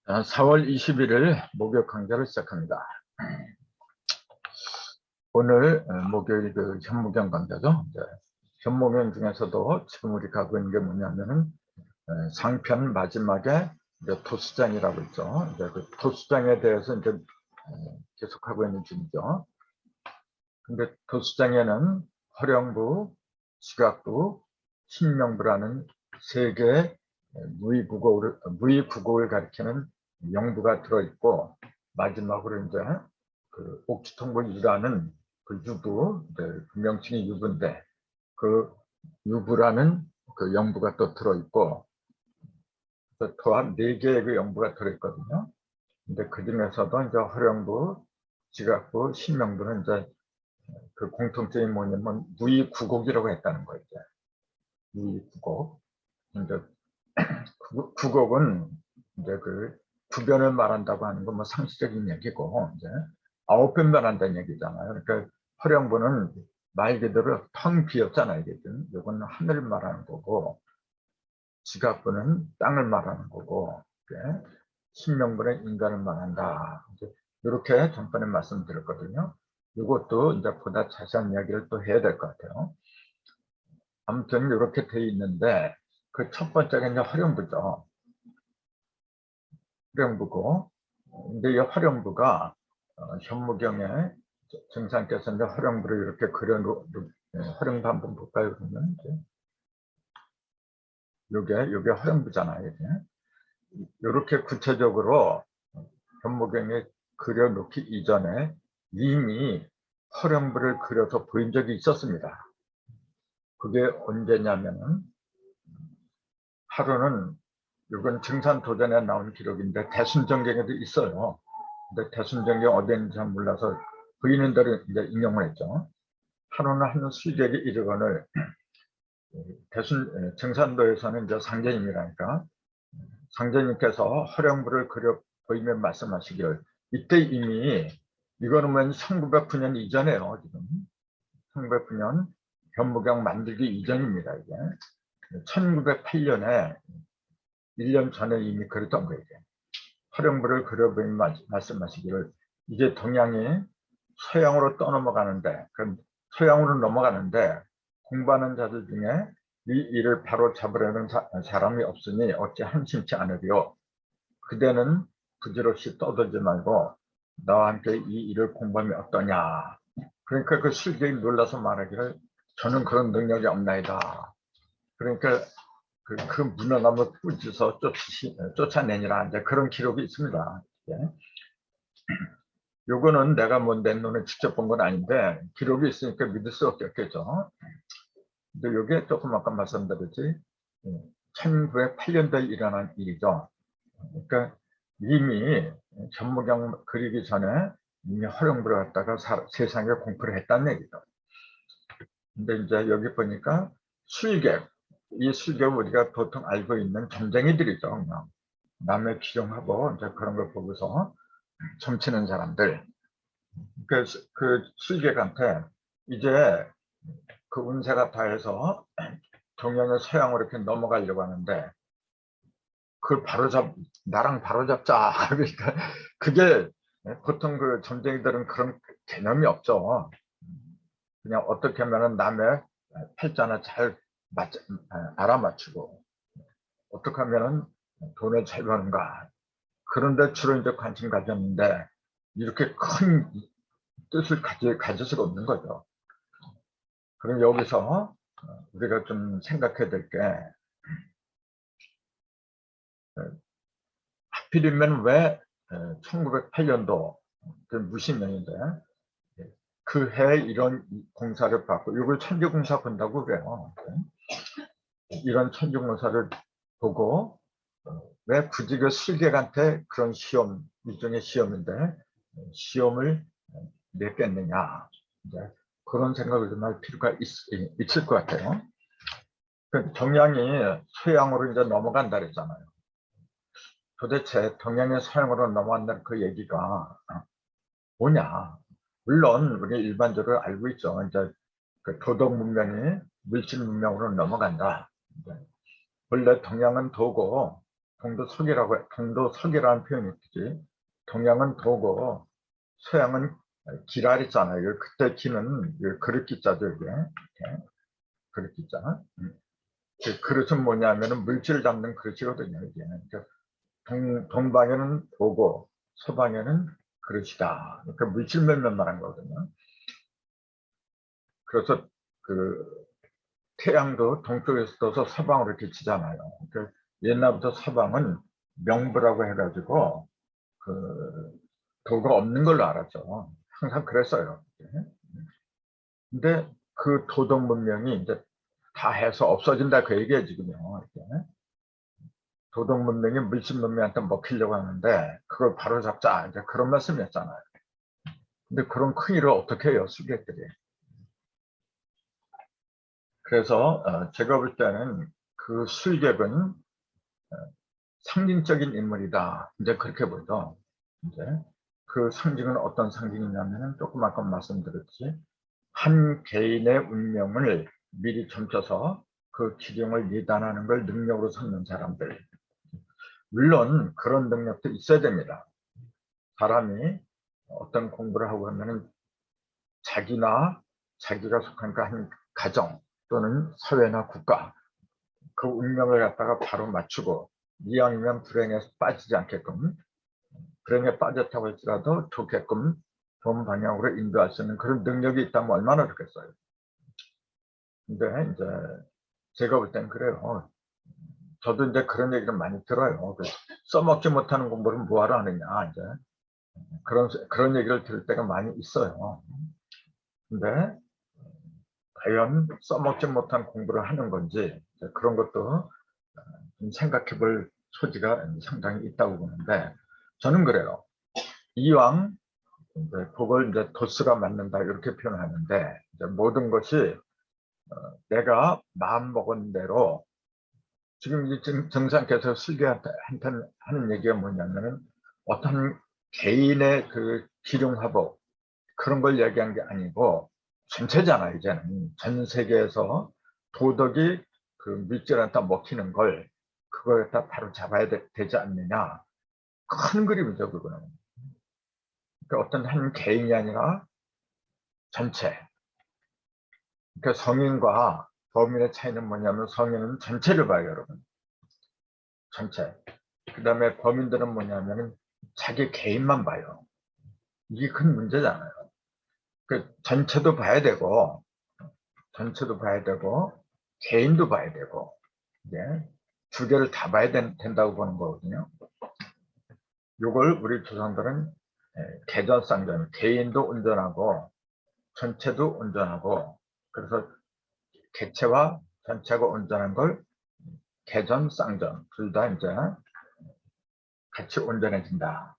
4월 21일 목요 강좌를 시작합니다. 오늘 목요일 현무경 강좌죠. 현무경 중에서도 지금 우리 가고 있는 게 뭐냐면은 상편 마지막에 토수장이라고 있죠. 그 토수장에 대해서 계속 하고 있는 중이죠. 근데 토수장에는 활용부, 지각부, 신명부라는 세 개의 무의국어를 가리키는 영부가 들어있고, 마지막으로 이제 그 옥주통보 유라는 그 유부, 그 명칭이 유부인데 그 유부라는 그 영부가 또 들어있고, 또한 네 개의 그 영부가 들어있거든요. 근데 그 중에서도 이제 활용부, 지각부, 신명부는 이제 그 공통점이 뭐냐면 무의국곡이라고 했다는 거죠. 무의국곡. 이제 국곡은 이제 그 구변을 말한다고 하는 건 뭐 상식적인 얘기고, 이제 9편 말한다는 얘기잖아요. 그러니까 활용부는 말 그대로 텅 비었잖아요. 이건 하늘을 말하는 거고, 지각부는 땅을 말하는 거고, 신명부는 인간을 말한다. 이렇게 전번에 말씀드렸거든요. 이것도 이제 보다 자세한 이야기를 또 해야 될 것 같아요. 아무튼 이렇게 돼 있는데, 그 첫 번째가 이제 활용부죠. 활용부고, 근데 이 활용부가 현무경에 정상께서 이제 활용부를 이렇게 활용부 한번 볼까요? 그러면 요게 활용부잖아요. 이렇게 구체적으로 현무경에 그려놓기 이전에 이미 활용부를 그려서 보인 적이 있었습니다. 그게 언제냐면은, 하루는, 이건 증산도전에 나온 기록인데 대순정경에도 있어요. 근데 대순정경 어디 있는지 잘 몰라서 보이는 대로 이제 인용을 했죠. 하루는 한 술객이 이르거늘, 증산도에서는 이제 상제님이라니까, 상제님께서 활용부를 그려 보이면 말씀하시기를, 이때 이미, 이거는 뭐 1909년 이전에요. 지금 1909년 현무경 만들기 이전입니다. 이게 1908년에 1년 전에 이미 그랬던 거예요. 활용부를 그려보면 말씀하시기를, 이제 동양이 서양으로 떠넘어가는데, 그럼 서양으로 넘어가는데 공부하는 자들 중에 이 일을 바로 잡으려는 사람이 없으니 어찌 한심치 않으리요. 그대는 부질없이 떠들지 말고 나와 함께 이 일을 공부하면 어떠냐. 그러니까 그 술객이 놀라서 말하기를, 저는 그런 능력이 없나이다. 그러니까 그 문어나무 꾸짖어 쫓아내니라, 이제 그런 기록이 있습니다. 요거는 내가 뭐 내 눈에 직접 본 건 아닌데 기록이 있으니까 믿을 수밖에 없겠죠. 근데 요게 조금 아까 말씀드렸지, 1908년도에 일어난 일이죠. 그러니까 이미 현무경 그리기 전에 이미 활용부를 갖다가 세상에 공표를 했다는 얘기죠. 근데 이제 여기 보니까 술객, 이 술객은 우리가 보통 알고 있는 점쟁이들이죠. 그냥 남의 기용하고 이제 그런 걸 보고서 점치는 사람들. 그 술객한테 이제 그 운세가 다해서 동양의 서양으로 이렇게 넘어가려고 하는데, 그걸 나랑 바로잡자. 그러니까 그게 보통 그 점쟁이들은 그런 개념이 없죠. 그냥 어떻게 하면은 남의 팔자나 잘 알아맞추고, 어떻게 하면은 돈을 잘 버는가, 그런데 주로 이제 관심 가졌는데, 이렇게 큰 뜻을 가질 수가 없는 거죠. 그럼 여기서 우리가 좀 생각해야 될 게, 하필이면 왜 1908년도 그 무신년인데 그 해에 이런 공사를 받고, 이걸 천지공사 본다고 그래요. 이런 천지공사를 보고 왜 굳이 그 술객한테 그런 시험, 일종의 시험인데 시험을 냈겠느냐, 이제 그런 생각을 좀 할 필요가 있을 것 같아요. 동양이 서양으로 이제 넘어간다 그랬잖아요. 도대체 동양의 서양으로 넘어간다는 그 얘기가 뭐냐? 물론 우리 일반적으로 알고 있죠. 이제 그 도덕 문명이 물질 문명으로 넘어간다. 원래 동양은 도고 동도석이라는 표현이 있지. 동양은 도고 서양은 기라 했잖아요. 그때 기는 그릇기자죠, 이게. 이렇게. 그릇기자. 그 그릇은 뭐냐면은 물질을 담는 그릇이거든요, 이게. 그러니까 동방에는 도고 서방에는 그릇이다. 그러니까 물질면만 말한 거거든요. 그래서 그 태양도 동쪽에서 떠서 서방으로 이렇게 치잖아요. 그러니까 옛날부터 서방은 명부라고 해가지고 그 도가 없는 걸로 알았죠. 항상 그랬어요. 근데 그 도덕 문명이 이제 다 해서 없어진다 그 얘기예요, 지금요. 도덕 문명이 물질 문명한테 먹히려고 하는데 그걸 바로잡자 이제 그런 말씀이었잖아요. 근데 그런 큰 일을 어떻게 해요, 수객들이. 그래서 제가 볼 때는 그 술객은 상징적인 인물이다. 이제 그렇게 보죠. 이제 그 상징은 어떤 상징이냐면은 조금 아까 말씀드렸지. 한 개인의 운명을 미리 점쳐서 그 기경을 예단하는 걸 능력으로 삼는 사람들. 물론 그런 능력도 있어야 됩니다. 사람이 어떤 공부를 하고 하면은 자기가 속한 그 한 가정 또는 사회나 국가 그 운명을 갖다가 바로 맞추고 이왕이면 불행에 빠지지 않게끔 불행에 빠졌다고 할지라도 좋게끔 좋은 방향으로 인도할 수 있는 그런 능력이 있다면 얼마나 좋겠어요. 근데 이제 제가 볼 땐 그래요. 저도 이제 그런 얘기를 많이 들어요. 써먹지 못하는 공부를 뭐하러 하느냐 이제 그런 얘기를 들을 때가 많이 있어요. 근데 과연 써먹지 못한 공부를 하는 건지 그런 것도 좀 생각해 볼 소지가 상당히 있다고 보는데 저는 그래요. 이왕 그걸 이제 도스가 맞는다 이렇게 표현하는데 이제 모든 것이 내가 마음 먹은 대로 지금 이 정상께서 설교한테 하는 얘기가 뭐냐면은 어떤 개인의 그 기륭화복 그런 걸 얘기한 게 아니고 전체잖아요. 이제는 전 세계에서 도덕이 그 물질한테 먹히는 걸 그걸 갖다 바로 잡아야 되지 않느냐. 큰 그림이죠, 그거는. 그러니까 어떤 한 개인이 아니라 전체. 그러니까 성인과 범인의 차이는 뭐냐면 성인은 전체를 봐요, 여러분. 전체. 그 다음에 범인들은 뭐냐면 자기 개인만 봐요. 이게 큰 문제잖아요. 그 전체도 봐야 되고 개인도 봐야 되고 이제 두 개를 다 봐야 된다고 보는 거거든요. 이걸 우리 조상들은 개전쌍전, 개인도 온전하고 전체도 온전하고 그래서 개체와 전체가 온전한 걸 개전쌍전 둘 다 이제 같이 온전해진다.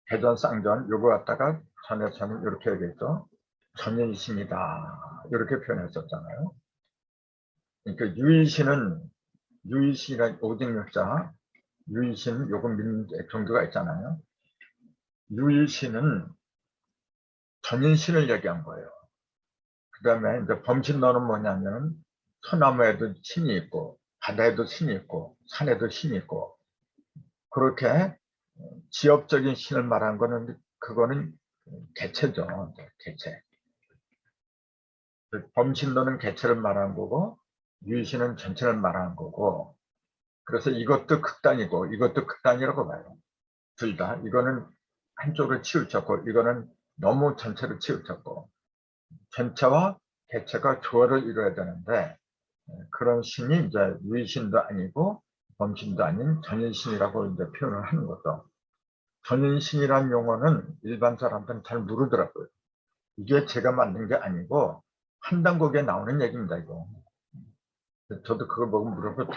개전쌍전 요거 갖다가 전에서는 이렇게 얘기했죠. 전인신이다 이렇게 표현했었잖아요. 그러니까 유일신이라는 오직력자 유일신 요거 믿는 종교가 있잖아요. 유일신은 전인신을 얘기한 거예요. 그 다음에 이제 범신론은 뭐냐면 소나무에도 신이 있고 바다에도 신이 있고 산에도 신이 있고 그렇게 지역적인 신을 말한 거는 그거는 개체죠. 개체. 범신론은 개체를 말하는 거고 유일신은 전체를 말하는 거고 그래서 이것도 극단이고 이것도 극단이라고 봐요. 둘 다. 이거는 한쪽을 치우쳤고 이거는 너무 전체를 치우쳤고 전체와 개체가 조화를 이루어야 되는데 그런 신이 이제 유일신도 아니고 범신도 아닌 전인신이라고 이제 표현을 하는 거죠. 전인신이라는 용어는 일반 사람들은 잘 모르더라고요. 이게 제가 만든 게 아니고 한 단국에 나오는 얘기입니다, 이거. 저도 그걸 보고 물어보고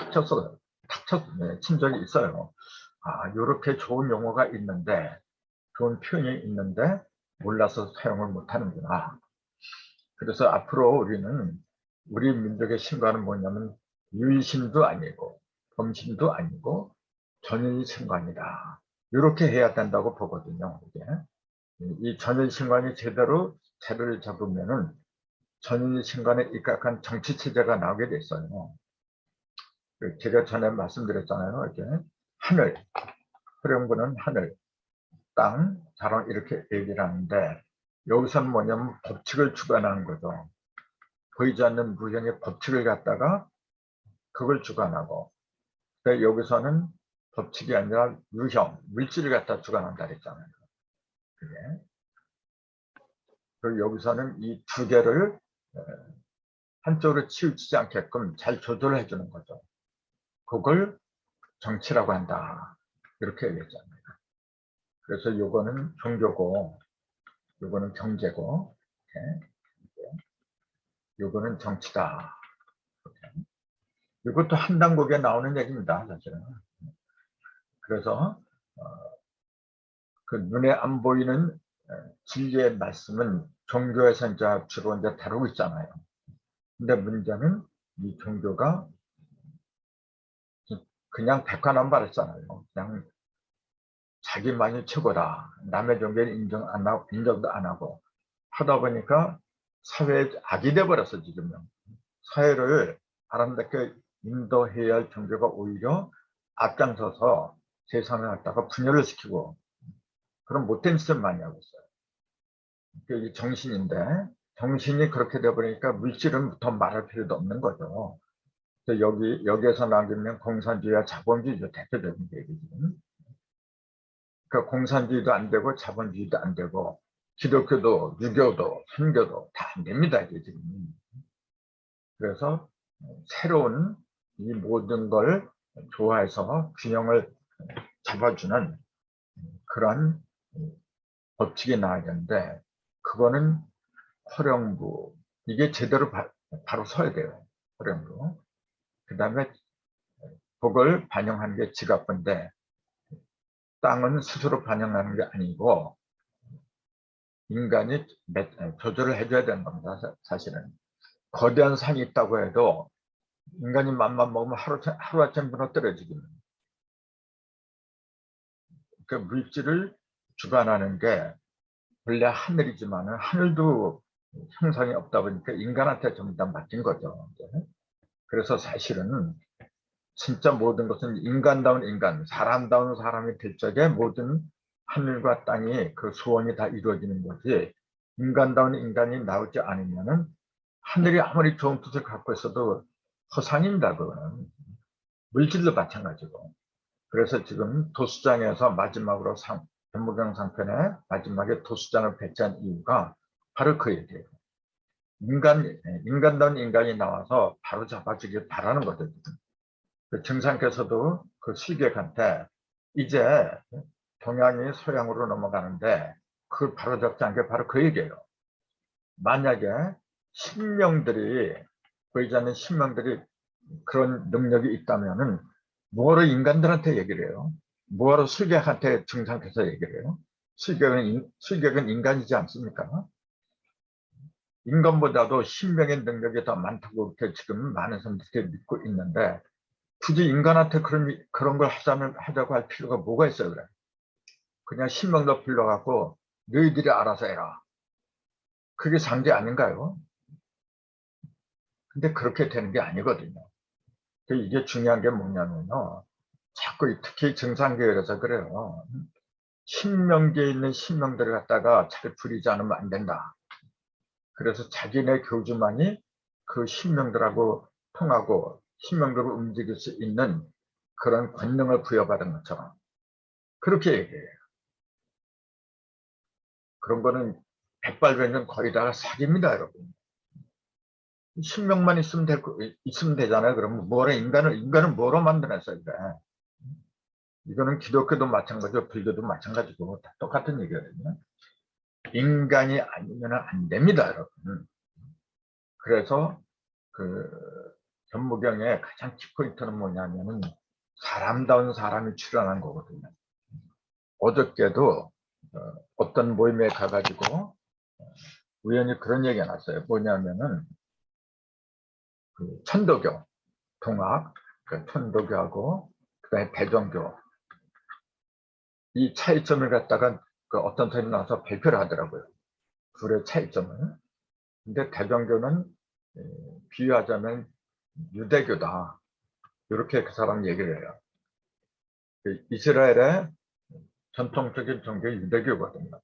친 적이 있어요. 아, 이렇게 좋은 용어가 있는데, 좋은 표현이 있는데, 몰라서 사용을 못 하는구나. 그래서 앞으로 우리는 우리 민족의 신과는 뭐냐면 유일신도 아니고 범신도 아니고 전인신관이다. 이렇게 해야 된다고 보거든요. 이게. 이 전인신관이 제대로 자리를 잡으면은 전인신관에 입각한 정치체제가 나오게 됐어요. 제가 전에 말씀드렸잖아요. 이렇게 하늘, 허령부는 하늘, 땅, 자랑 이렇게 얘기를 하는데 여기서는 뭐냐면 법칙을 주관하는 거죠. 보이지 않는 무형의 법칙을 갖다가 그걸 주관하고, 그러니까 여기서는 법칙이 아니라 유형, 물질을 갖다 주관한다 그랬잖아요. 그게. 그리고 여기서는 이 두 개를 한쪽으로 치우치지 않게끔 잘 조절을 해주는 거죠. 그걸 정치라고 한다. 이렇게 얘기했잖아요. 그래서 요거는 종교고, 요거는 경제고, 이렇게. 요거는 정치다. 이것도 한 단국에 나오는 얘기입니다, 사실은. 그래서 그 눈에 안 보이는 진리의 말씀은 종교에서 이제 주로 이제 다루고 있잖아요. 근데 문제는 이 종교가 그냥 백화남발했잖아요. 그냥 자기만이 최고다. 남의 종교를 인정도 안 하고 하다 보니까 사회에 악이 돼버렸어, 지금은. 사회를 아름답게 인도해야 할 종교가 오히려 앞장서서 세상을 갖다가 분열을 시키고 그런 못된 짓을 많이 하고 있어요. 이게 정신인데 정신이 그렇게 돼버리니까 물질은 더 말할 필요도 없는 거죠. 여기에서 나오면 공산주의와 자본주의가 대표적인 얘기죠. 그러니까 공산주의도 안 되고 자본주의도 안 되고 기독교도 유교도 선교도 다 안 됩니다, 이게 지금. 그래서 새로운 이 모든 걸 조화해서 균형을 잡아주는 그런 법칙이 나와야 되는데 그거는 허령부, 이게 제대로 바로 서야 돼요. 허령부. 그 다음에 그걸 반영하는 게 지각부인데 땅은 스스로 반영하는 게 아니고 인간이 조절을 해줘야 되는 겁니다. 사실은. 거대한 산이 있다고 해도 인간이 맘만 먹으면 하루아침에 무너뜨려지기는. 그 물질을 주관하는 게 원래 하늘이지만 하늘도 형상이 없다 보니까 인간한테 전부 다 맡긴 거죠. 그래서 사실은 진짜 모든 것은 인간다운 인간, 사람다운 사람이 될 적에 모든 하늘과 땅이 그 소원이 다 이루어지는 거지, 인간다운 인간이 나오지 않으면은 하늘이 아무리 좋은 뜻을 갖고 있어도 허상입니다. 그거는. 물질도 마찬가지고. 그래서 지금 도수장에서 마지막으로 변무경 상편의 마지막에 도수장을 배치한 이유가 바로 그 얘기예요. 인간다운 인간이 나와서 바로 잡아주길 바라는 거죠. 그 증상께서도 그 수객한테 이제 동양이 서양으로 넘어가는데 그걸 바로 잡지 않게 바로 그 얘기예요. 만약에 신명들이, 보이지 않는 신명들이 그런 능력이 있다면은 뭐하러 인간들한테 얘기를 해요? 뭐하러 수객한테 증상께서 얘기를 해요? 수객은 인간이지 않습니까? 인간보다도 신명의 능력이 더 많다고 이렇게 지금 많은 사람들이 믿고 있는데 굳이 인간한테 그런 걸 하자고 할 필요가 뭐가 있어요, 그래? 그냥 신명도 불러갖고 너희들이 알아서 해라. 그게 상대 아닌가요? 근데 그렇게 되는 게 아니거든요. 이게 중요한 게 뭐냐면요. 자꾸 특히 정상계열에서 그래요. 신명계에 있는 신명들을 갖다가 잘 부리지 않으면 안 된다. 그래서 자기네 교주만이 그 신명들하고 통하고 신명들을 움직일 수 있는 그런 권능을 부여받은 것처럼 그렇게 얘기해요. 그런 거는 백발백중 거의 다 사기입니다, 여러분. 신명만 있으면 되잖아요. 그러면 인간은 뭐로 만들었어요, 이게. 이거는 기독교도 마찬가지고 불교도 마찬가지고 다 똑같은 얘기거든요. 인간이 아니면 안 됩니다, 여러분. 그래서 그 전무경의 가장 키포인트는 뭐냐면은 사람다운 사람이 출연한 거거든요. 어저께도 어떤 모임에 가가지고 우연히 그런 얘기가 났어요. 뭐냐면은 그 천도교, 동학, 그 천도교하고 그다음에 대종교, 이 차이점을 갖다가 그 어떤 사람이 나와서 발표를 하더라고요. 둘의 차이점을. 근데 대종교는 비유하자면 유대교다. 이렇게 그 사람 얘기를 해요. 이스라엘의 전통적인 종교 유대교거든요.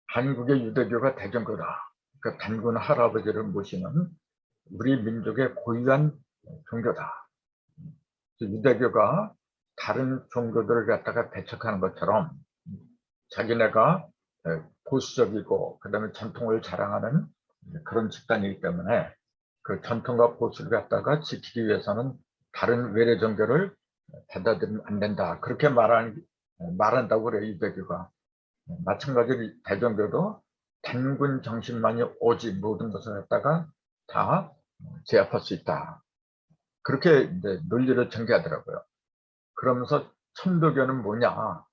한국의 유대교가 대종교다. 그 단군 할아버지를 모시는 우리 민족의 고유한 종교다. 유대교가 다른 종교들을 갖다가 배척하는 것처럼 자기네가 보수적이고 그다음에 전통을 자랑하는 그런 집단이기 때문에 그 전통과 보수를 갖다가 지키기 위해서는 다른 외래 종교를 받아들이면 안 된다. 그렇게 말한다고 그래요, 유대교가. 마찬가지로 대종교도 단군 정신만이 오직 모든 것을 갖다가 다 제압할 수 있다. 그렇게 이제 논리를 전개하더라고요. 그러면서 천도교는 뭐냐?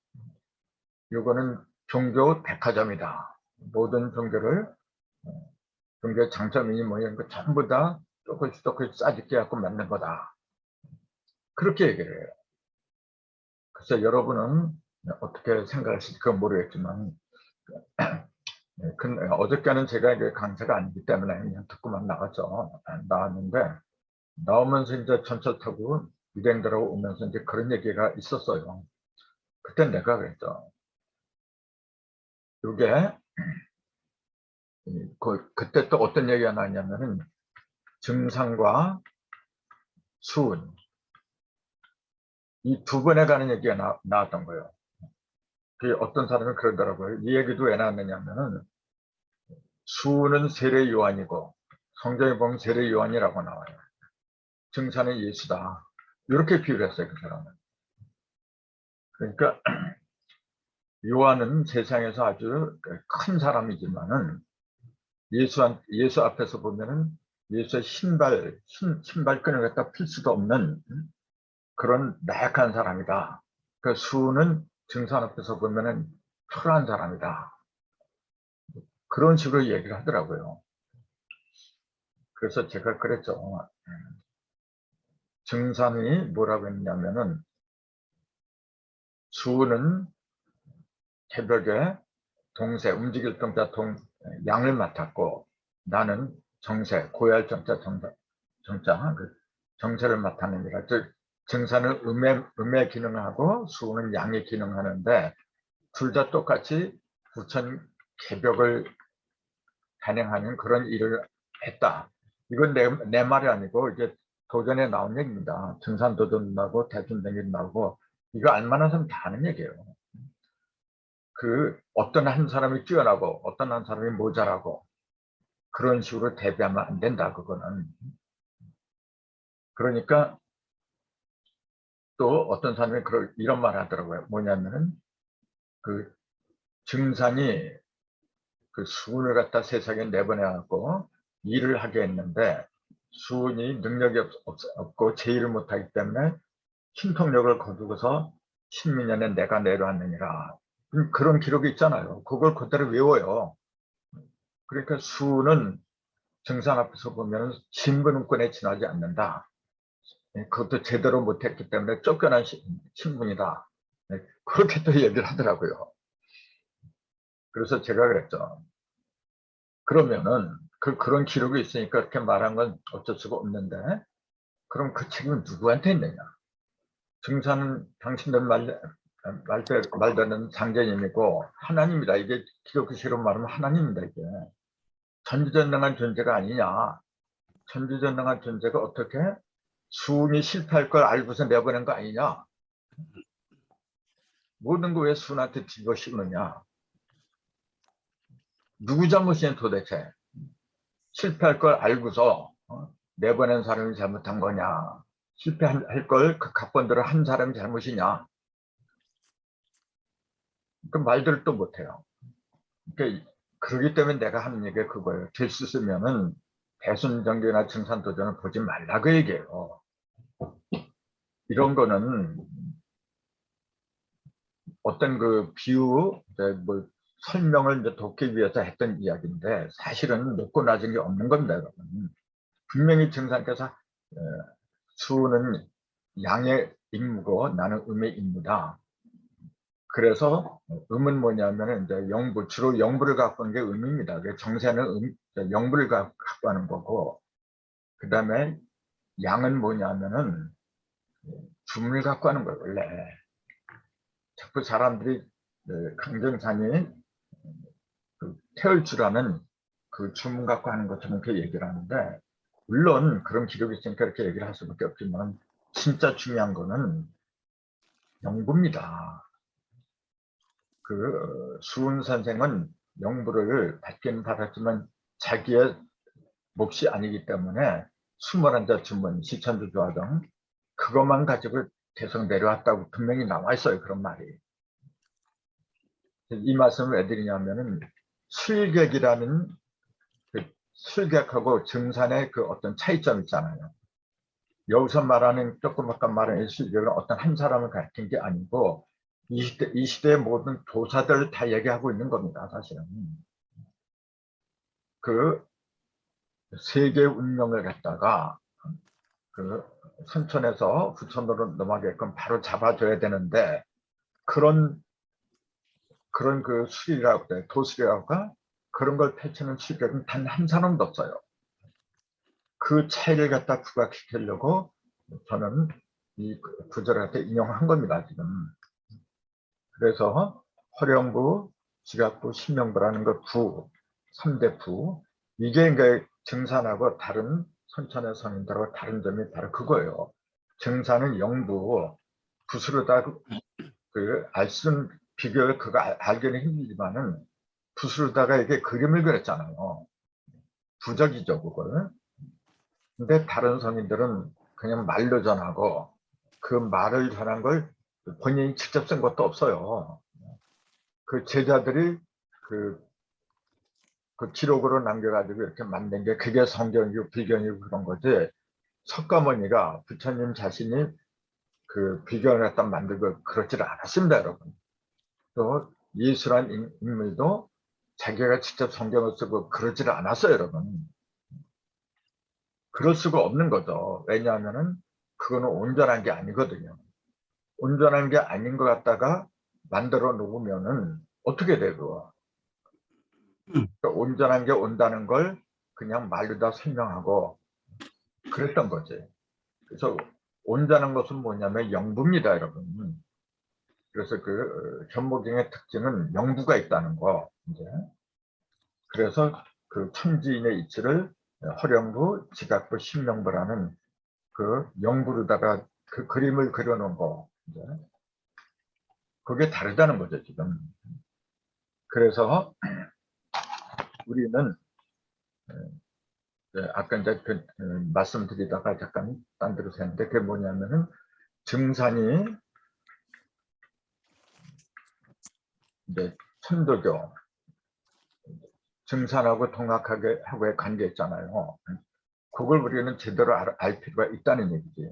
이거는 종교 백화점이다. 모든 종교를 종교의 장점이 뭐냐? 그 전부 다 조금씩 싸집게 갖고 만든 거다. 그렇게 얘기를 해요. 그래서 여러분은 어떻게 생각하실지 그건 모르겠지만 어저께는 제가 이게 강사가 아니기 때문에 그냥 듣고만 나갔죠. 나왔는데 나오면서 이제 전철 타고 유대인들하고 오면서 이제 그런 얘기가 있었어요. 그때 내가 그랬죠. 이게 그때 또 어떤 얘기가 나왔냐면은 증상과 수은 이 두 번에 가는 얘기가 나왔던 거예요. 그 어떤 사람이 그러더라고요. 이 얘기도 왜 나왔느냐면은 수는 세례 요한이고 성경에 보면 세례 요한이라고 나와요. 증산은 예수다. 이렇게 비유를 했어요, 그 사람은. 그러니까 요한은 세상에서 아주 큰 사람이지만은 예수 앞에서 보면은 예수의 신발끈을 갖다 필 수도 없는 그런 나약한 사람이다. 그 수는 증산 앞에서 보면은 초라한 사람이다. 그런 식으로 얘기를 하더라고요. 그래서 제가 그랬죠. 증산이 뭐라고 했냐면은 수는 새벽에 동세, 움직일 동자 양을 맡았고 나는 정세, 고야할 정자, 그 정세를 맡았느니라. 즉 증산은 음의 기능하고 수는 양의 기능하는데 둘 다 똑같이 부천 개벽을 단행하는 그런 일을 했다. 이건 내 말이 아니고 이게 도전에 나온 얘기입니다. 증산도전 나오고 대준댕기 나오고 이거 알만한 사람 다 아는 얘기예요. 어떤 한 사람이 뛰어나고 어떤 한 사람이 모자라고 그런 식으로 대비하면 안 된다. 그거는. 그러니까 또 어떤 사람이 이런 말 하더라고요. 뭐냐면은 그 증산이 그 수은을 갖다 세상에 내보내갖고 일을 하게 했는데 수은이 능력이 없고 제의를 못하기 때문에 신통력을 거두고서 신민년에 내가 내려왔느니라. 그런 기록이 있잖아요. 그걸 그대로 외워요. 그러니까 수는 증산 앞에서 보면 신분권에 지나지 않는다. 그것도 제대로 못했기 때문에 쫓겨난 신분이다. 그렇게 또 얘기를 하더라고요. 그래서 제가 그랬죠. 그러면은 그런 기록이 있으니까 그렇게 말한 건 어쩔 수가 없는데 그럼 그 책임은 누구한테 있느냐? 증산은 당신들 말대로는 장제님이고 하나님이다. 이게 기독교식으로 말하면 하나님입니다. 이게 전지전능한 존재가 아니냐? 전지전능한 존재가 어떻게 수은이 실패할 걸 알고서 내보낸 거 아니냐? 모든 거 왜 수은한테 뒤집어 씌우느냐? 누구 잘못이냐 도대체? 실패할 걸 알고서 내보낸 사람이 잘못한 거냐? 실패할 걸 그 각본대로 한 사람이 잘못이냐? 그 말들을 또 못해요. 그러니까 그러기 때문에 내가 하는 얘기가 그거예요. 될 수 있으면은 대순정교나 증산도전을 보지 말라고 얘기해요. 이런 거는 어떤 그 비유, 뭐 설명을 이제 돕기 위해서 했던 이야기인데 사실은 높고 낮은 게 없는 겁니다, 여러분. 분명히 증산께서 수는 양의 임무고 나는 음의 임무다. 그래서 음은 뭐냐면 이제 주로 영부를 갖고 하는 게 음입니다. 정세는 영부를 갖고 하는 거고, 그 다음에 양은 뭐냐면은 줌을 갖고 하는 거예요, 원래. 자꾸 사람들이 강정산이 태울 줄 아는 그 주문 갖고 하는 것처럼 그렇게 얘기를 하는데, 물론 그런 기록이 있으니까 이렇게 얘기를 할 수밖에 없지만, 진짜 중요한 거는 영부입니다. 그 수은 선생은 영부를 받기는 받았지만 자기의 몫이 아니기 때문에 21자 주문, 시천주 조화등 그것만 가지고 계속 내려왔다고 분명히 나와 있어요. 그런 말이. 이 말씀을 왜 드리냐면은 술객이라는 그 술객하고 증산의 그 어떤 차이점 있잖아요. 여기서 말하는 조금 아까 말한 술객은 어떤 한 사람을 가르친 게 아니고 이 시대의 모든 도사들을 다 얘기하고 있는 겁니다. 사실은. 그 세계 운명을 갖다가 그 선천에서 후천으로 넘어가게끔 바로 잡아줘야 되는데 그런 그 수리라고 돼 도수리라고가 그런 걸 펼치는 수격은 단 한 사람도 없어요. 그 차이를 갖다 부각시키려고 저는 이 구절을 갖다 인용한 겁니다. 지금. 그래서 허령부, 지각부, 신명부라는 그 부, 3대 부 이게 이제 증산하고 다른 선천의 성인들하고 다른 점이 바로 그거예요. 증산은 영부, 붓으로다 알순 비교를 그거 알기는 힘들지만은 붓으로다가 이게 그림을 그렸잖아요. 부적이죠, 그걸. 근데 다른 성인들은 그냥 말로 전하고 그 말을 전한 걸 본인이 직접 쓴 것도 없어요. 그 제자들이 그 기록으로 남겨가지고 이렇게 만든 게 그게 성경이고 비경이고 그런 거지. 석가모니가 부처님 자신이 그 비경을 갖다 만들고 그렇지를 않았습니다, 여러분. 또 예수란 인물도 자기가 직접 성경을 쓰고 그러지를 않았어요, 여러분. 그럴 수가 없는 거죠. 왜냐하면은 그거는 온전한 게 아니거든요. 온전한 게 아닌 것 같다가 만들어 놓으면은 어떻게 되고 그러니까 온전한 게 온다는 걸 그냥 말로 다 설명하고 그랬던 거지. 그래서 온전한 것은 뭐냐면 영부입니다, 여러분. 그래서 그 견모경의 특징은 영부가 있다는 거. 이제 그래서 그 천지인의 이치를 허령부, 지각부, 신명부라는 그 영부로다가 그 그림을 그려놓은 거. 이제 그게 다르다는 거죠, 지금. 그래서 우리는 아까 이제 말씀드리다가 잠깐 딴 데로 샜는데 그게 뭐냐면은 증산이 이제 천도교 증산하고 동학하게 하고의 관계 있잖아요. 그걸 우리는 제대로 알 필요가 있다는 얘기지.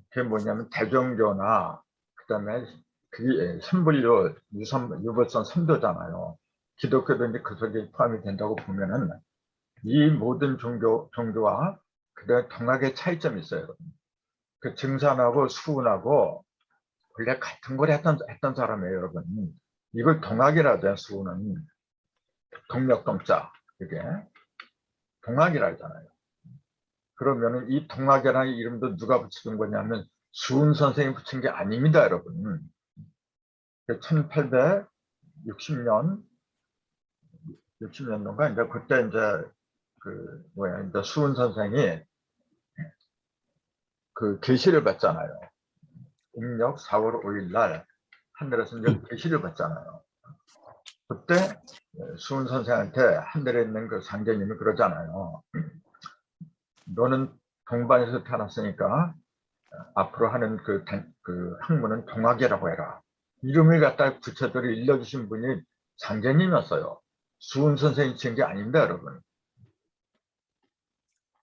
그게 뭐냐면 대종교나 그다음에 그게 선불교, 유불선 3교잖아요. 기독교도 이제 그 속에 포함이 된다고 보면은 이 모든 종교와 그다음에 동학의 차이점이 있어요. 그 증산하고 수운하고 원래 같은 걸 했던 사람이에요, 여러분. 이걸 동학이라죠, 수운은. 동력동자, 이게 동학이라 하잖아요. 그러면은 이 동학이라는 이름도 누가 붙인 거냐면 수운 선생이 붙인 게 아닙니다, 여러분. 1860년, 60년도인가 이제 그때 이제 이제 수운 선생이 그 계시를 받잖아요. 음력 4월 5일 날 하늘에서 이제 계시를 받잖아요. 그때 수은 선생한테 하늘에 있는 그 상제님이 그러잖아요. 너는 동반에서 태어났으니까 앞으로 하는 그 학문은 동학이라고 해라. 이름을 갖다 구체적으로 일러주신 분이 상제님이었어요. 수은 선생이 지은 게 아닙니다, 여러분.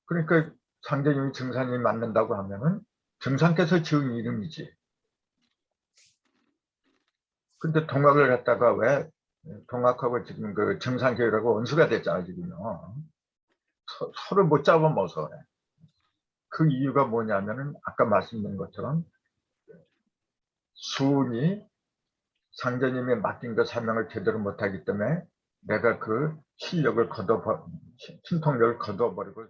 그러니까 상제님이 증산이 맞는다고 하면은 증산께서 지은 이름이지. 근데 동학을 갖다가 왜 동학하고 지금 그 증산교회라고 원수가 됐잖아, 지금요. 서로 못 잡아먹어서 그래. 그 이유가 뭐냐면은 아까 말씀드린 것처럼 수은이 상제님이 맡긴 그 사명을 제대로 못하기 때문에 내가 그 실력을 신통력을 거둬버리고